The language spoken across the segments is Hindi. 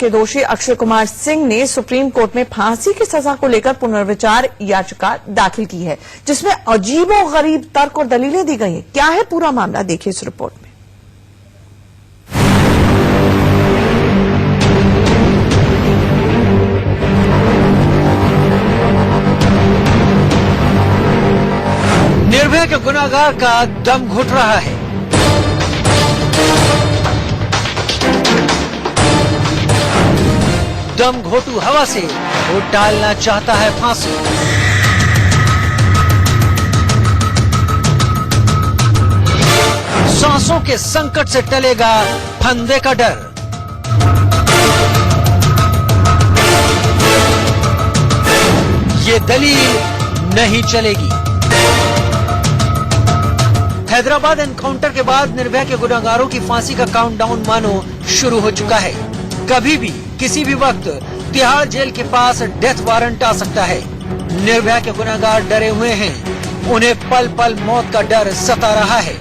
के दोषी अक्षय कुमार सिंह ने सुप्रीम कोर्ट में फांसी की सजा को लेकर पुनर्विचार याचिका दाखिल की है, जिसमें अजीबोगरीब तर्क और दलीलें दी गई हैं। क्या है पूरा मामला, देखिए इस रिपोर्ट में। निर्भया के गुनाहगार का दम घुट रहा है। दम घोटू हवा से वो टालना चाहता है फांसी। सांसों के संकट से टलेगा फंदे का डर। ये दलील नहीं चलेगी। हैदराबाद एनकाउंटर के बाद निर्भया के गुनाहगारों की फांसी का काउंटडाउन मानो शुरू हो चुका है। कभी भी किसी भी वक्त तिहाड़ जेल के पास डेथ वारंट आ सकता है। निर्भया के गुनाहगार डरे हुए हैं, उन्हें पल पल मौत का डर सता रहा है।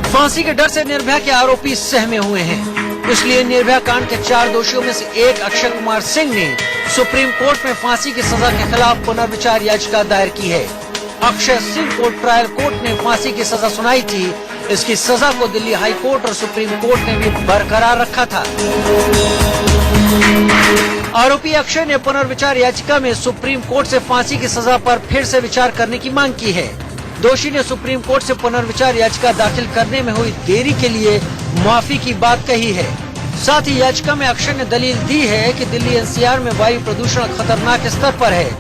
फांसी के डर से निर्भया के आरोपी सहमे हुए हैं। इसलिए निर्भया कांड के 4 दोषियों में से एक अक्षय कुमार सिंह ने सुप्रीम कोर्ट में फांसी की सजा के खिलाफ पुनर्विचार याचिका दायर की है। अक्षय सिंह को ट्रायल कोर्ट ने फांसी की सजा सुनाई थी। इसकी सजा को दिल्ली हाई कोर्ट और सुप्रीम कोर्ट ने भी बरकरार रखा था। आरोपी अक्षय ने पुनर्विचार याचिका में सुप्रीम कोर्ट से फांसी की सजा पर फिर से विचार करने की मांग की है। दोषी ने सुप्रीम कोर्ट से पुनर्विचार याचिका दाखिल करने में हुई देरी के लिए माफी की बात कही है। साथ ही याचिका में अक्षय ने दलील दी है कि दिल्ली एनसीआर में वायु प्रदूषण खतरनाक स्तर पर है।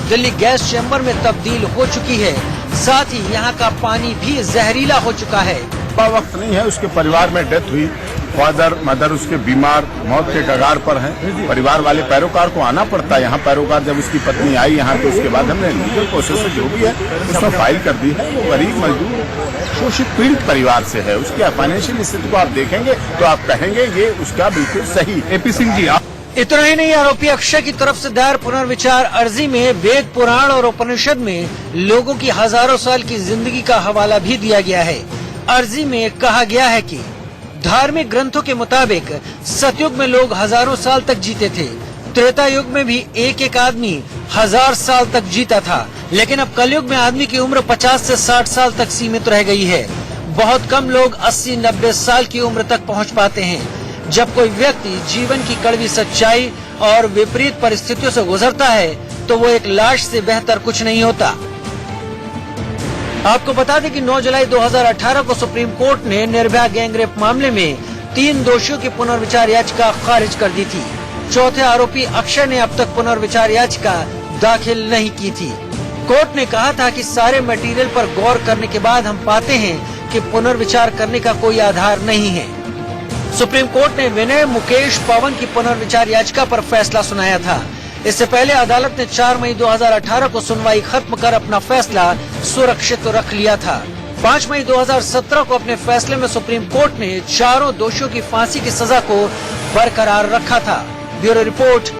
दिल्ली गैस चैम्बर में तब्दील हो चुकी है। साथ ही यहाँ का पानी भी जहरीला हो चुका है। वक्त नहीं है, उसके परिवार में डेथ हुई, फादर मदर उसके बीमार, मौत के कगार पर हैं। परिवार वाले पैरोकार को आना पड़ता है यहाँ। पैरोकार जब उसकी पत्नी आई यहाँ तो उसके बाद हमने लीगल प्रोसेस जो भी है उसमें फाइल कर दी है। वो गरीब मजदूर शोषित पीड़ित परिवार से है। उसकी फाइनेंशियल स्थिति को आप देखेंगे तो आप कहेंगे ये उसका बिल्कुल सही। एपी सिंह जी, इतना ही नहीं, आरोपी अक्षय की तरफ से दायर पुनर्विचार अर्जी में वेद पुराण और उपनिषद में लोगों की हजारों साल की जिंदगी का हवाला भी दिया गया है। अर्जी में कहा गया है कि धार्मिक ग्रंथों के मुताबिक सतयुग में लोग हजारों साल तक जीते थे। त्रेता युग में भी एक एक आदमी 1000 साल तक जीता था, लेकिन अब कलयुग में आदमी की उम्र 50 से 60 साल तक सीमित रह गई है। बहुत कम लोग 80-90 साल की उम्र तक पहुंच पाते हैं। जब कोई व्यक्ति जीवन की कड़वी सच्चाई और विपरीत परिस्थितियों से गुजरता है तो वो एक लाश से बेहतर कुछ नहीं होता। आपको बता दें कि 9 जुलाई 2018 को सुप्रीम कोर्ट ने निर्भया गैंगरेप मामले में 3 दोषियों की पुनर्विचार याचिका खारिज कर दी थी। चौथे आरोपी अक्षय ने अब तक पुनर्विचार याचिका दाखिल नहीं की थी। कोर्ट ने कहा था कि सारे मटेरियल पर गौर करने के बाद हम पाते हैं कि पुनर्विचार करने का कोई आधार नहीं है। सुप्रीम कोर्ट ने विनय, मुकेश, पवन की पुनर्विचार याचिका पर फैसला सुनाया था। इससे पहले अदालत ने 4 मई 2018 को सुनवाई खत्म कर अपना फैसला सुरक्षित रख लिया था। 5 मई 2017 को अपने फैसले में सुप्रीम कोर्ट ने चारों दोषियों की फांसी की सजा को बरकरार रखा था। Bureau report.